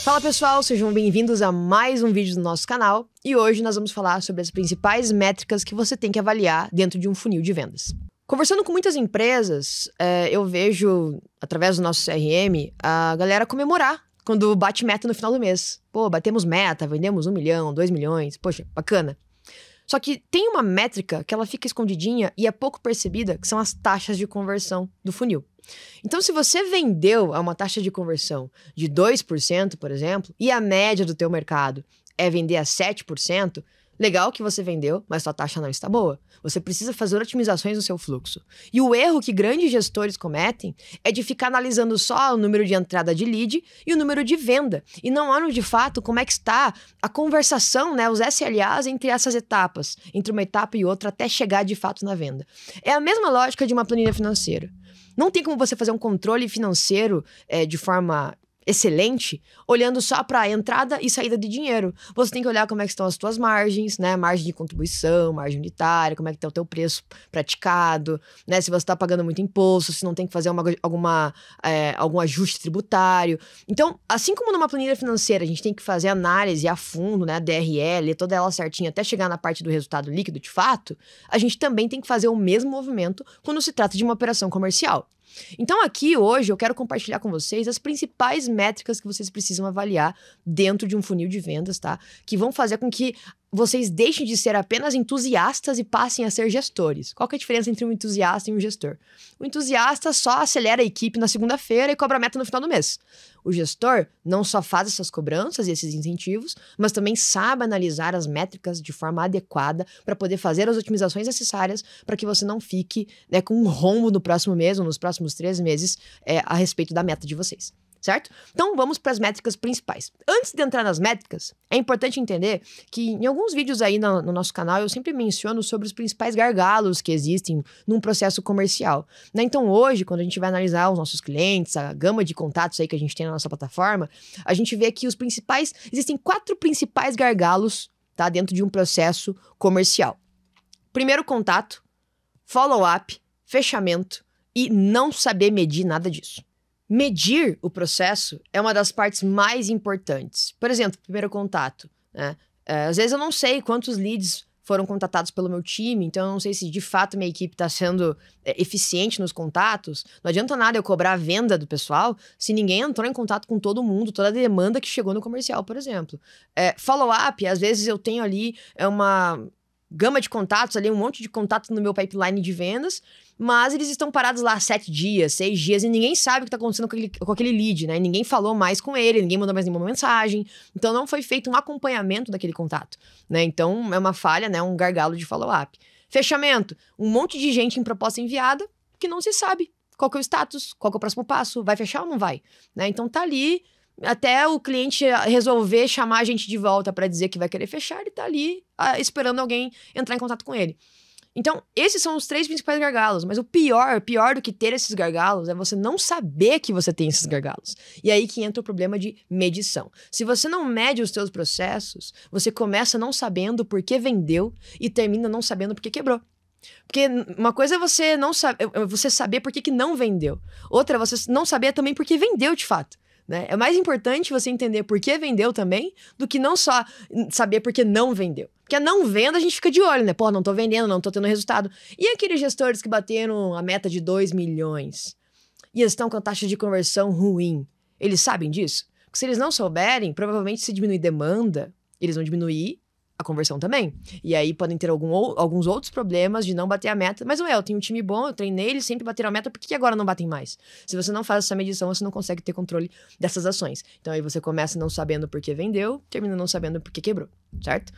Fala pessoal, sejam bem-vindos a mais um vídeo do nosso canal e hoje nós vamos falar sobre as principais métricas que você tem que avaliar dentro de um funil de vendas. Conversando com muitas empresas, eu vejo, através do nosso CRM, a galera comemorar quando bate meta no final do mês. Pô, batemos meta, vendemos 1 milhão, 2 milhões, poxa, bacana. Só que tem uma métrica que ela fica escondidinha e é pouco percebida, que são as taxas de conversão do funil. Então, se você vendeu a uma taxa de conversão de 2%, por exemplo, e a média do teu mercado é vender a 7%, legal que você vendeu, mas sua taxa não está boa. Você precisa fazer otimizações no seu fluxo. E o erro que grandes gestores cometem é de ficar analisando só o número de entrada de lead e o número de venda. E não olham de fato como é que está a conversação, né, os SLAs entre essas etapas, entre uma etapa e outra, até chegar de fato na venda. É a mesma lógica de uma planilha financeira. Não tem como você fazer um controle financeiro de forma excelente, olhando só para a entrada e saída de dinheiro. Você tem que olhar como é que estão as tuas margens, né? Margem de contribuição, margem unitária, como é que está o teu preço praticado, né? Se você está pagando muito imposto, se não tem que fazer algum ajuste tributário. Então, assim como numa planilha financeira, a gente tem que fazer análise a fundo, né? DRL, toda ela certinha, até chegar na parte do resultado líquido de fato, a gente também tem que fazer o mesmo movimento quando se trata de uma operação comercial. Então aqui hoje eu quero compartilhar com vocês as principais métricas que vocês precisam avaliar dentro de um funil de vendas, tá? Que vão fazer com que vocês deixem de ser apenas entusiastas e passem a ser gestores. Qual que é a diferença entre um entusiasta e um gestor? O entusiasta só acelera a equipe na segunda-feira e cobra a meta no final do mês. O gestor não só faz essas cobranças e esses incentivos, mas também sabe analisar as métricas de forma adequada para poder fazer as otimizações necessárias para que você não fique, né, com um rombo no próximo mês ou nos próximos 3 meses a respeito da meta de vocês. Certo? Então vamos para as métricas principais. Antes de entrar nas métricas, é importante entender que em alguns vídeos aí no nosso canal eu sempre menciono sobre os principais gargalos que existem num processo comercial, né? Então hoje, quando a gente vai analisar os nossos clientes, a gama de contatos aí que a gente tem na nossa plataforma, a gente vê que existem 4 principais gargalos, tá, dentro de um processo comercial. Primeiro contato, follow-up, fechamento e não saber medir nada disso. Medir o processo é uma das partes mais importantes. Por exemplo, primeiro contato, né? Às vezes eu não sei quantos leads foram contatados pelo meu time, então eu não sei se de fato minha equipe está sendo eficiente nos contatos. Não adianta nada eu cobrar a venda do pessoal se ninguém entrou em contato com todo mundo, toda a demanda que chegou no comercial, por exemplo. Follow-up, às vezes eu tenho ali uma gama de contatos, ali um monte de contatos no meu pipeline de vendas, mas eles estão parados lá 7 dias, 6 dias, e ninguém sabe o que está acontecendo com aquele lead, né? Ninguém falou mais com ele, ninguém mandou mais nenhuma mensagem, então não foi feito um acompanhamento daquele contato, né? Então é uma falha, né? Um gargalo de follow-up. Fechamento, um monte de gente em proposta enviada que não se sabe qual que é o status, qual que é o próximo passo, vai fechar ou não vai, né? Então tá ali, até o cliente resolver chamar a gente de volta para dizer que vai querer fechar, ele tá ali esperando alguém entrar em contato com ele. Então, esses são os 3 principais gargalos, mas o pior do que ter esses gargalos é você não saber que você tem esses gargalos. E aí que entra o problema de medição. Se você não mede os seus processos, você começa não sabendo por que vendeu e termina não sabendo por que quebrou. Porque uma coisa é você saber por que não vendeu. Outra é você não saber também por que vendeu de fato. Né? É mais importante você entender por que vendeu também do que não só saber por que não vendeu. Porque a não venda a gente fica de olho, né? Pô, não tô vendendo, não tô tendo resultado. E aqueles gestores que bateram a meta de 2 milhões e estão com a taxa de conversão ruim, eles sabem disso? Porque se eles não souberem, provavelmente se diminuir demanda, eles vão diminuir a conversão também. E aí podem ter alguns outros problemas de não bater a meta. Mas eu tenho um time bom, eu treinei eles, sempre bateram a meta, por que agora não batem mais? Se você não faz essa medição, você não consegue ter controle dessas ações. Então aí você começa não sabendo por que vendeu, termina não sabendo por que quebrou, certo?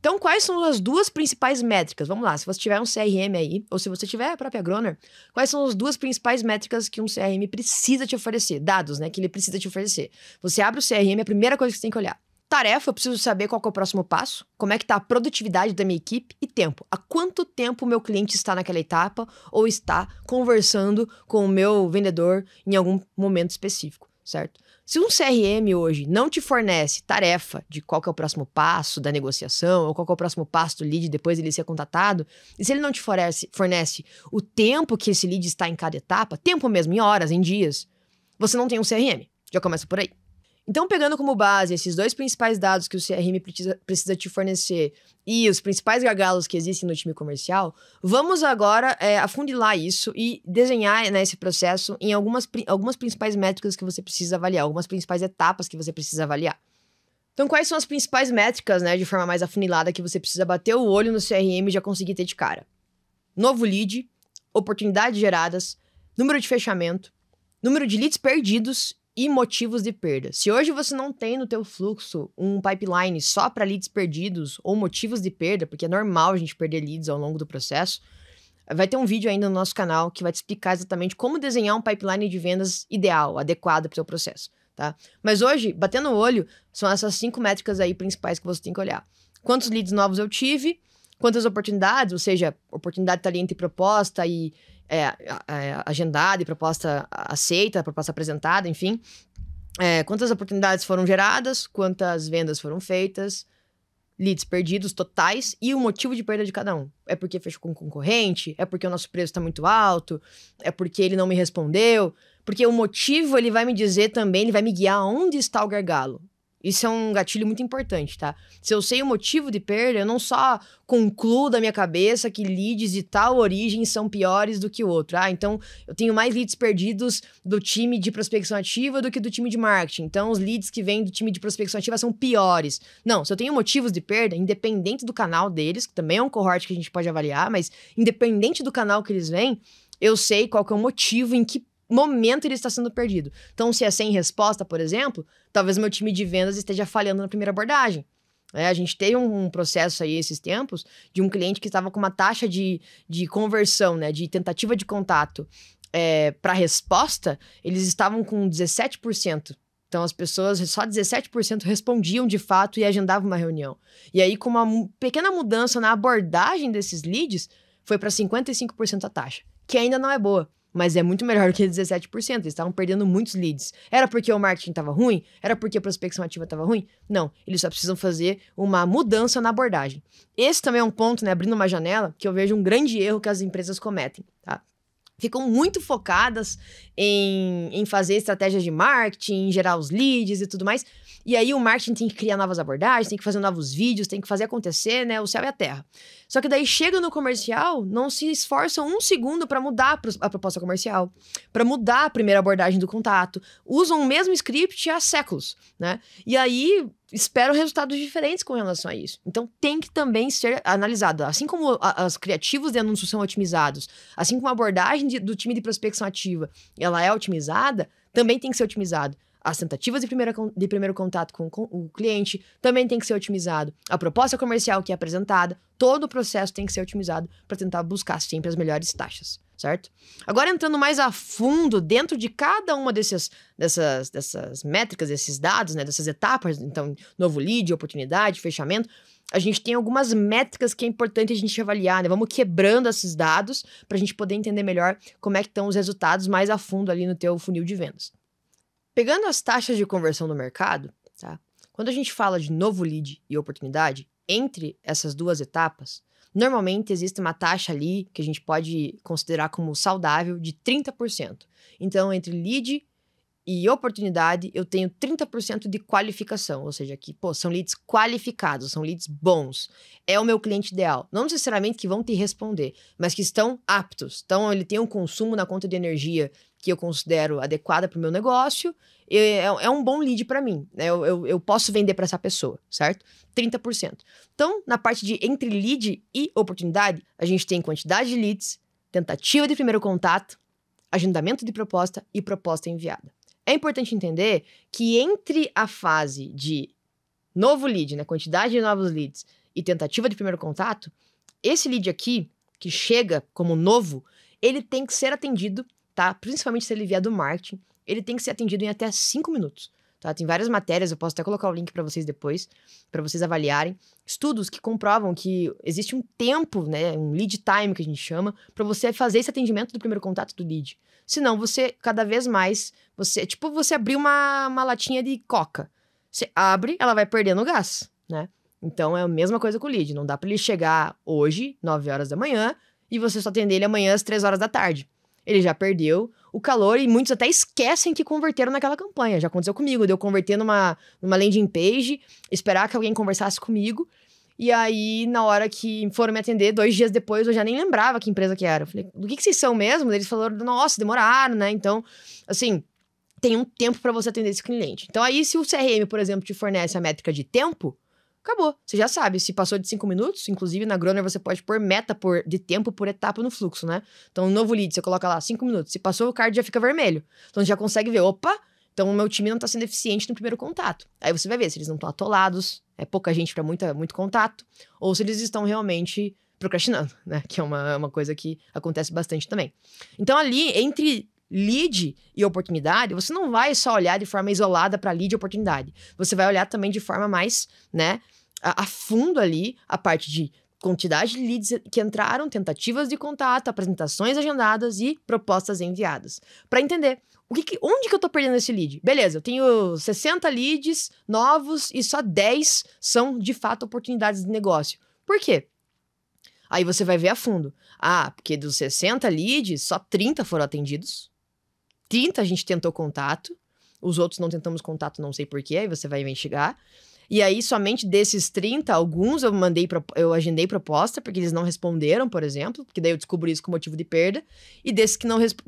Então quais são as 2 principais métricas? Vamos lá, se você tiver um CRM aí, ou se você tiver a própria Groner, quais são as 2 principais métricas que um CRM precisa te oferecer? Dados, né, que ele precisa te oferecer. Você abre o CRM, a primeira coisa que você tem que olhar. Tarefa, eu preciso saber qual que é o próximo passo, como é que está a produtividade da minha equipe e tempo. Há quanto tempo o meu cliente está naquela etapa ou está conversando com o meu vendedor em algum momento específico, certo? Se um CRM hoje não te fornece tarefa de qual que é o próximo passo da negociação ou qual que é o próximo passo do lead depois ele ser contatado, e se ele não te fornece o tempo que esse lead está em cada etapa, tempo mesmo, em horas, em dias, você não tem um CRM. Já começa por aí. Então, pegando como base esses dois principais dados que o CRM precisa te fornecer e os principais gargalos que existem no time comercial, vamos agora afunilar isso e desenhar, né, esse processo em algumas principais métricas que você precisa avaliar, algumas principais etapas que você precisa avaliar. Então, quais são as principais métricas, né, de forma mais afunilada, que você precisa bater o olho no CRM e já conseguir ter de cara? Novo lead, oportunidades geradas, número de fechamento, número de leads perdidos e motivos de perda. Se hoje você não tem no teu fluxo um pipeline só para leads perdidos ou motivos de perda, porque é normal a gente perder leads ao longo do processo, vai ter um vídeo ainda no nosso canal que vai te explicar exatamente como desenhar um pipeline de vendas ideal, adequado para o teu processo, tá? Mas hoje, batendo o olho, são essas 5 métricas aí principais que você tem que olhar. Quantos leads novos eu tive, quantas oportunidades, ou seja, oportunidade está ali entre proposta e agendada e proposta aceita, proposta apresentada, enfim. Quantas oportunidades foram geradas, quantas vendas foram feitas, leads perdidos totais e o motivo de perda de cada um. É porque fechou com concorrente? É porque o nosso preço está muito alto? É porque ele não me respondeu? Porque o motivo, ele vai me dizer também, ele vai me guiar onde está o gargalo. Isso é um gatilho muito importante, tá? Se eu sei o motivo de perda, eu não só concluo da minha cabeça que leads de tal origem são piores do que o outro. Então eu tenho mais leads perdidos do time de prospecção ativa do que do time de marketing. Então os leads que vêm do time de prospecção ativa são piores. Não, se eu tenho motivos de perda, independente do canal deles, que também é um cohort que a gente pode avaliar, mas independente do canal que eles vêm, eu sei qual que é o motivo, em que momento ele está sendo perdido. Então, se é sem resposta, por exemplo, talvez meu time de vendas esteja falhando na primeira abordagem. A gente teve um processo aí esses tempos de um cliente que estava com uma taxa de conversão, né, de tentativa de contato para resposta, eles estavam com 17%. Então, as pessoas, só 17% respondiam de fato e agendavam uma reunião. E aí, com uma pequena mudança na abordagem desses leads, foi para 55% a taxa, que ainda não é boa. Mas é muito melhor do que 17%. Eles estavam perdendo muitos leads. Era porque o marketing estava ruim? Era porque a prospecção ativa estava ruim? Não. Eles só precisam fazer uma mudança na abordagem. Esse também é um ponto, né, abrindo uma janela, que eu vejo um grande erro que as empresas cometem, tá? Ficam muito focadas em fazer estratégias de marketing, em gerar os leads e tudo mais. E aí o marketing tem que criar novas abordagens, tem que fazer novos vídeos, tem que fazer acontecer, né? O céu e a terra. Só que daí chega no comercial, não se esforçam um segundo para mudar a proposta comercial, para mudar a primeira abordagem do contato. Usam o mesmo script há séculos, né? E aí esperam resultados diferentes com relação a isso. Então tem que também ser analisado. Assim como os criativos de anúncios são otimizados, assim como a abordagem do time de prospecção ativa ela é otimizada, também tem que ser otimizado. As tentativas de primeiro contato com o cliente também tem que ser otimizado. A proposta comercial que é apresentada, todo o processo tem que ser otimizado para tentar buscar sempre as melhores taxas, certo? Agora, entrando mais a fundo dentro de cada uma dessas métricas, desses dados, né, dessas etapas, então, novo lead, oportunidade, fechamento, a gente tem algumas métricas que é importante a gente avaliar, né? Vamos quebrando esses dados para a gente poder entender melhor como é que estão os resultados mais a fundo ali no teu funil de vendas. Pegando as taxas de conversão no mercado, tá? Quando a gente fala de novo lead e oportunidade, entre essas duas etapas, normalmente existe uma taxa ali que a gente pode considerar como saudável de 30%. Então, entre lead e oportunidade, eu tenho 30% de qualificação, ou seja, que, são leads qualificados, são leads bons. É o meu cliente ideal. Não necessariamente que vão te responder, mas que estão aptos. Então, ele tem um consumo na conta de energia que eu considero adequada para o meu negócio, é um bom lead para mim. Né? Eu posso vender para essa pessoa, certo? 30%. Então, na parte de entre lead e oportunidade, a gente tem quantidade de leads, tentativa de primeiro contato, agendamento de proposta e proposta enviada. É importante entender que entre a fase de novo lead, né, quantidade de novos leads e tentativa de primeiro contato, esse lead aqui, que chega como novo, ele tem que ser atendido, tá? Principalmente se ele vier do marketing, ele tem que ser atendido em até 5 minutos. Tá? Tem várias matérias, eu posso até colocar o link para vocês depois, para vocês avaliarem. Estudos que comprovam que existe um tempo, né, um lead time que a gente chama, para você fazer esse atendimento do primeiro contato do lead. Senão, você, cada vez mais, tipo você abrir uma latinha de coca. Você abre, ela vai perdendo gás, né? Então, é a mesma coisa com o lead. Não dá para ele chegar hoje, 9 horas da manhã, e você só atender ele amanhã às 3 horas da tarde. Ele já perdeu o calor e muitos até esquecem que converteram naquela campanha. Já aconteceu comigo, de eu converter numa landing page, esperar que alguém conversasse comigo, e aí, na hora que foram me atender, 2 dias depois, eu já nem lembrava que empresa que era. Eu falei, do que vocês são mesmo? Eles falaram, nossa, demoraram, né? Então, assim, tem um tempo para você atender esse cliente. Então, aí, se o CRM, por exemplo, te fornece a métrica de tempo, acabou. Você já sabe, se passou de 5 minutos, inclusive na Growner você pode pôr meta de tempo por etapa no fluxo, né? Então, no novo lead, você coloca lá 5 minutos. Se passou, o card já fica vermelho. Então, você já consegue ver, opa, então o meu time não tá sendo eficiente no primeiro contato. Aí você vai ver se eles não estão atolados, é pouca gente para muito contato, ou se eles estão realmente procrastinando, né? Que é uma coisa que acontece bastante também. Então, ali, entre lead e oportunidade, você não vai só olhar de forma isolada para lead e oportunidade. Você vai olhar também de forma mais, né, a fundo ali, a parte de quantidade de leads que entraram, tentativas de contato, apresentações agendadas e propostas enviadas. Para entender onde que eu tô perdendo esse lead. Beleza, eu tenho 60 leads novos e só 10 são, de fato, oportunidades de negócio. Por quê? Aí você vai ver a fundo. Ah, porque dos 60 leads, só 30 foram atendidos. 30 a gente tentou contato. Os outros não tentamos contato, não sei porquê. Aí você vai investigar. E aí, somente desses 30, alguns eu agendei proposta, porque eles não responderam, por exemplo, porque daí eu descobri isso com motivo de perda. E desses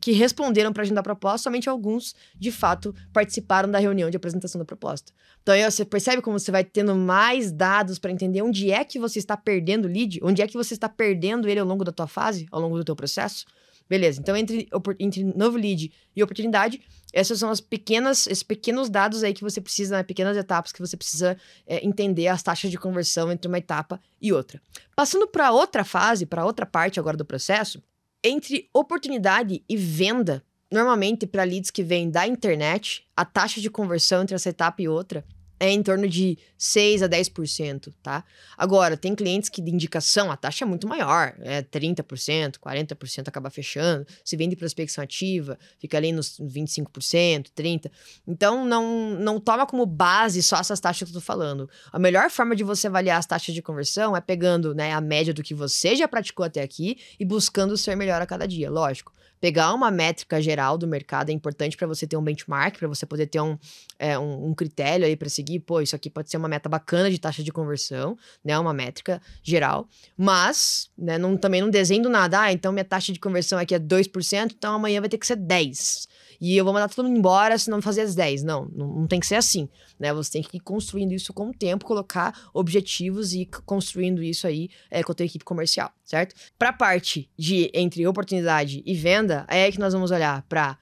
que responderam para agendar proposta, somente alguns, de fato, participaram da reunião de apresentação da proposta. Então, aí você percebe como você vai tendo mais dados para entender onde é que você está perdendo o lead, onde é que você está perdendo ele ao longo da tua fase, ao longo do teu processo. Beleza, então entre novo lead e oportunidade, esses são esses pequenos dados aí que você precisa, né, pequenas etapas que você precisa entender as taxas de conversão entre uma etapa e outra. Passando para outra fase, para outra parte agora do processo, entre oportunidade e venda, normalmente para leads que vêm da internet, a taxa de conversão entre essa etapa e outra é em torno de 6 a 10%, tá? Agora, tem clientes que de indicação a taxa é muito maior, 30%, 40% acaba fechando. Se vem de prospecção ativa, fica ali nos 25%, 30%. Então, não toma como base só essas taxas que eu tô falando. A melhor forma de você avaliar as taxas de conversão é pegando, né, a média do que você já praticou até aqui e buscando ser melhor a cada dia, lógico. Pegar uma métrica geral do mercado é importante para você ter um benchmark, para você poder ter um critério aí para seguir. Pô, isso aqui pode ser uma meta bacana de taxa de conversão, né? Uma métrica geral. Mas, né, também não desenho nada. Ah, então minha taxa de conversão aqui é 2%, então amanhã vai ter que ser 10%. E eu vou mandar todo mundo embora se não fazer as 10%. Não tem que ser assim, né? Você tem que ir construindo isso com o tempo, colocar objetivos e ir construindo isso aí com a tua equipe comercial, certo? Para a parte entre oportunidade e venda, é aí que nós vamos olhar para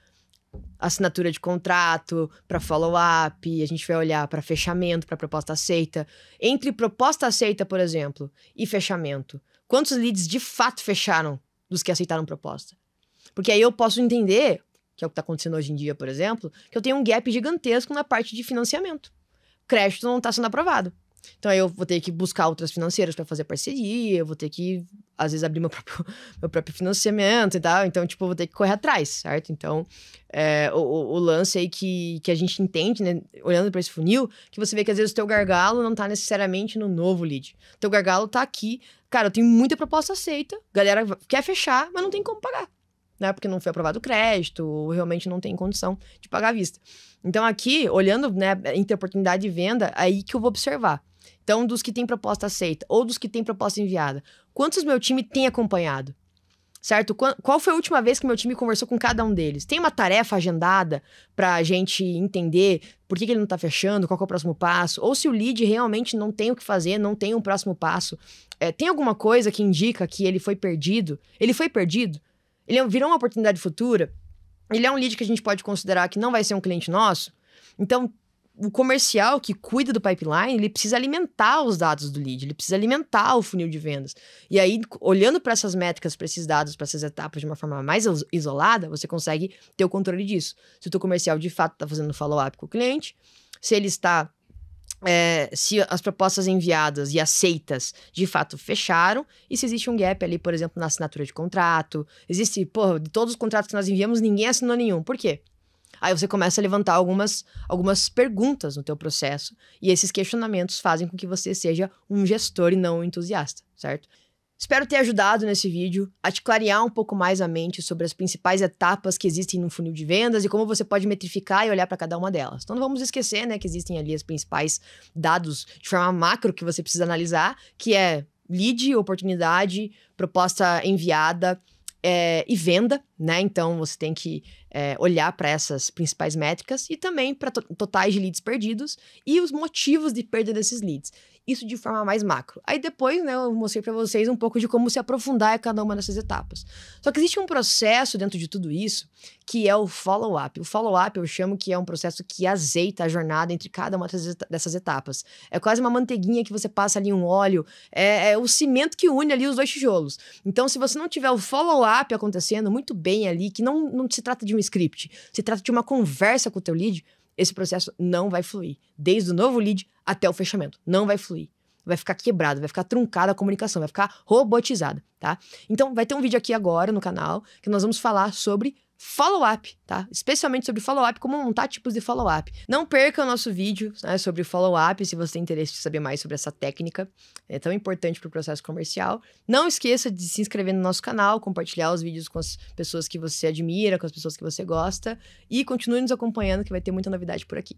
assinatura de contrato, para follow-up, a gente vai olhar para fechamento, para proposta aceita. Entre proposta aceita, por exemplo, e fechamento, quantos leads de fato fecharam dos que aceitaram proposta? Porque aí eu posso entender, que é o que está acontecendo hoje em dia, por exemplo, que eu tenho um gap gigantesco na parte de financiamento. Crédito não está sendo aprovado. Então, aí eu vou ter que buscar outras financeiras para fazer parceria, eu vou ter que, às vezes, abrir meu próprio financiamento e tal. Então, tipo, eu vou ter que correr atrás, certo? Então, o lance aí que a gente entende, né, olhando para esse funil, que você vê que, às vezes, o teu gargalo não tá necessariamente no novo lead. O teu gargalo tá aqui. Cara, eu tenho muita proposta aceita, galera quer fechar, mas não tem como pagar, né? Porque não foi aprovado o crédito, ou realmente não tem condição de pagar à vista. Então, aqui, olhando, né, entre oportunidade e venda, aí que eu vou observar. Então, dos que tem proposta aceita ou dos que tem proposta enviada, quantos meu time tem acompanhado? Certo? Qual foi a última vez que meu time conversou com cada um deles? Tem uma tarefa agendada pra gente entender por que ele não tá fechando, qual que é o próximo passo? Ou se o lead realmente não tem o que fazer, não tem um próximo passo? Tem alguma coisa que indica que ele foi perdido? Ele foi perdido? Ele virou uma oportunidade futura? Ele é um lead que a gente pode considerar que não vai ser um cliente nosso? Então, o comercial que cuida do pipeline, ele precisa alimentar os dados do lead, ele precisa alimentar o funil de vendas. E aí, olhando para essas métricas, para esses dados, para essas etapas de uma forma mais isolada, você consegue ter o controle disso. Se o teu comercial, de fato, está fazendo follow-up com o cliente, se ele está... se as propostas enviadas e aceitas de fato fecharam, e se existe um gap ali, por exemplo, na assinatura de contrato. Existe, de todos os contratos que nós enviamos, ninguém assinou nenhum. Por quê? Aí você começa a levantar algumas perguntas no teu processo, e esses questionamentos fazem com que você seja um gestor e não um entusiasta, certo? Espero ter ajudado nesse vídeo a te clarear um pouco mais a mente sobre as principais etapas que existem no funil de vendas e como você pode metrificar e olhar para cada uma delas. Então não vamos esquecer, né, que existem ali os principais dados de forma macro que você precisa analisar, que é lead, oportunidade, proposta enviada e venda, né? Então você tem que olhar para essas principais métricas e também para totais de leads perdidos e os motivos de perda desses leads. Isso de forma mais macro. Aí depois, né, eu mostrei para vocês um pouco de como se aprofundar em cada uma dessas etapas. Só que existe um processo dentro de tudo isso que é o follow-up. O follow-up eu chamo que é um processo que azeita a jornada entre cada uma dessas etapas. É quase uma manteiguinha que você passa ali um óleo, é o cimento que une ali os dois tijolos. Então, se você não tiver o follow-up acontecendo muito bem ali, que não se trata de um script, se trata de uma conversa com o teu lead, esse processo não vai fluir. Desde o novo lead até o fechamento. Não vai fluir. Vai ficar quebrado, vai ficar truncada a comunicação, vai ficar robotizada, tá? Então, vai ter um vídeo aqui agora no canal que nós vamos falar sobre follow-up, tá? Especialmente sobre follow-up, como montar tipos de follow-up. Não perca o nosso vídeo, né, sobre follow-up, se você tem interesse em saber mais sobre essa técnica. É tão importante para o processo comercial. Não esqueça de se inscrever no nosso canal, compartilhar os vídeos com as pessoas que você admira, com as pessoas que você gosta. E continue nos acompanhando que vai ter muita novidade por aqui.